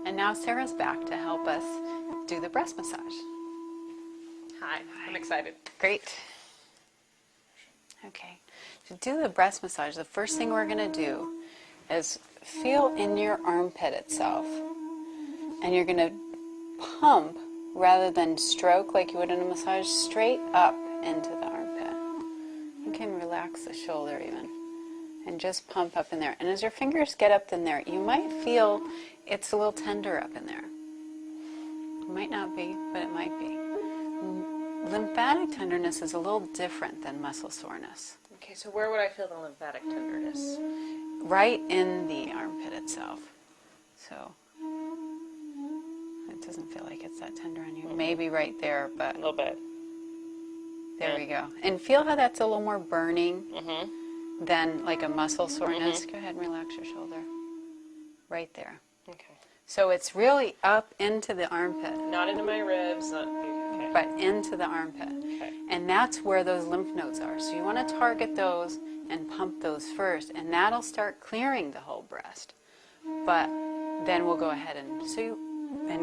And now Sarah's back to help us do the breast massage. Hi, I'm excited. Great. Okay, to do the breast massage, the first thing we're going to do is feel in your armpit itself. And you're going to pump rather than stroke like you would in a massage, straight up into the armpit. You can relax the shoulder even and just pump up in there. And as your fingers get up in there, you might feel it's a little tender up in there. It might not be, but it might be. Lymphatic tenderness is a little different than muscle soreness. Okay, so where would I feel the lymphatic tenderness? Right in the armpit itself. So it doesn't feel like it's that tender on you. Maybe right there, but A little bit. there we go. And feel how that's a little more burning than like a muscle soreness. Go ahead and relax your shoulder. Right there. Okay. So it's really up into the armpit. Not into my ribs, not okay. But into the armpit. Okay. And that's where those lymph nodes are. So you want to target those and pump those first, and that'll start clearing the whole breast. But then we'll go ahead and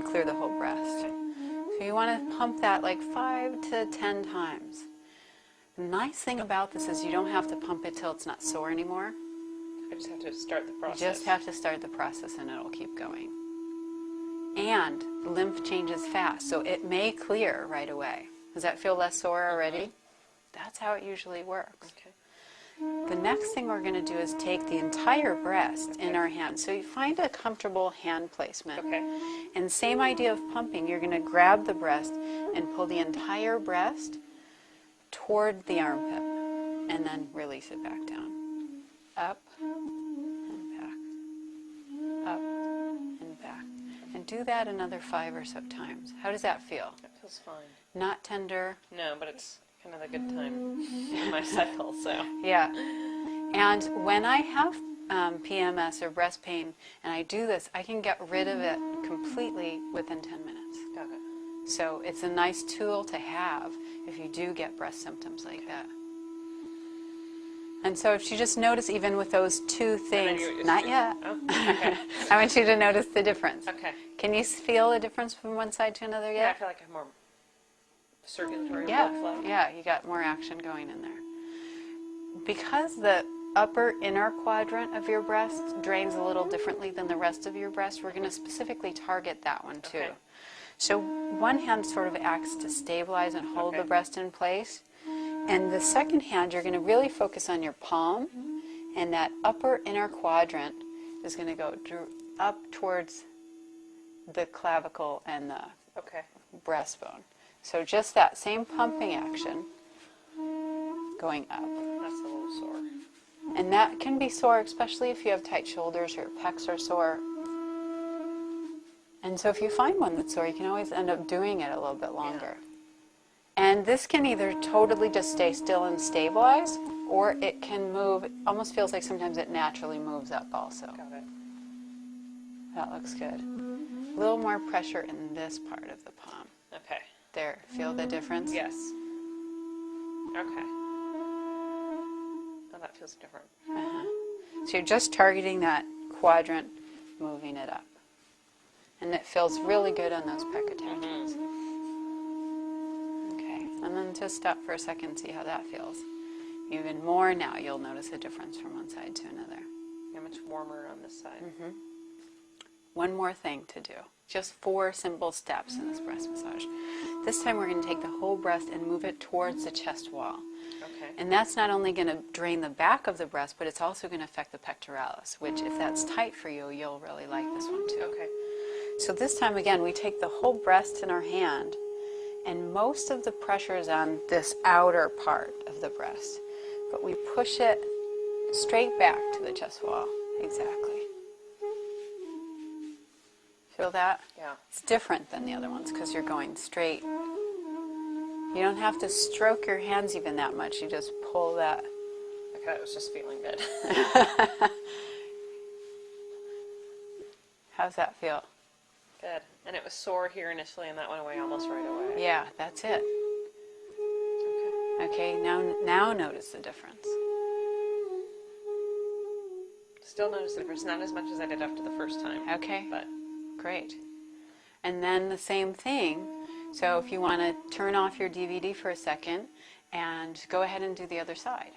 clear the whole breast. So you want to pump that like 5 to 10 times. The nice thing about this is you don't have to pump it till it's not sore anymore. I just have to start the process. You just have to start the process and it'll keep going. And lymph changes fast, so it may clear right away. Does that feel less sore already? That's how it usually works. Okay. The next thing we're going to do is take the entire breast in our hand. So you find a comfortable hand placement. Okay. And same idea of pumping. You're going to grab the breast and pull the entire breast toward the armpit. And then release it back down. Up and back. Up and back. And do that another 5 or so times. How does that feel? That feels fine. Not tender? No, but it's kind of a good time in my cycle, so. Yeah. And when I have PMS or breast pain and I do this, I can get rid of it completely within 10 minutes. Got it. So it's a nice tool to have if you do get breast symptoms like that. And so if you just notice even with those two things, not yet, Oh, okay. I want you to notice the difference. Okay. Can you feel a difference from one side to another Yeah, I yet? feel like I have more circulatory Yeah, blood flow. yeah, you got more action going in there. Because the upper inner quadrant of your breast drains a little differently than the rest of your breast, we're going to specifically target that one too. Okay. So one hand sort of acts to stabilize and hold the Okay. breast in place. And the second hand, you're going to really focus on your palm, and that upper inner quadrant is going to go up towards the clavicle and the Okay. breastbone. So just that same pumping action going up. That's a little sore. And that can be sore, especially if you have tight shoulders or your pecs are sore. And so if you find one that's sore, you can always end up doing it a little bit longer. And this can either totally just stay still and stabilize, or it can move. It almost feels like sometimes it naturally moves up also. Got it. That looks good. A little more pressure in this part of the palm. Okay. There, feel the difference? Yes. Okay. Oh, that feels different. So you're just targeting that quadrant, moving it up. And it feels really good on those pec attachments. Okay, and then just stop for a second, see how that feels. Even more now, you'll notice a difference from one side to another. Yeah, much warmer on this side. One more thing to do. Just 4 simple steps in this breast massage. This time we're going to take the whole breast and move it towards the chest wall. Okay. And that's not only going to drain the back of the breast, but it's also going to affect the pectoralis, which if that's tight for you, you'll really like this one too. Okay. So this time again, we take the whole breast in our hand, and most of the pressure is on this outer part of the breast. But we push it straight back to the chest wall. Exactly. Feel that? Yeah. It's different than the other ones because you're going straight. You don't have to stroke your hands even that much. You just pull that. Okay, I was just feeling good. How's that feel? Good. And it was sore here initially, and that went away almost right away. Yeah, that's it. Okay, now notice the difference. Still notice the difference, not as much as I did after the first time. Okay. But Great. And then the same thing. So if you want to turn off your DVD for a second and go ahead and do the other side.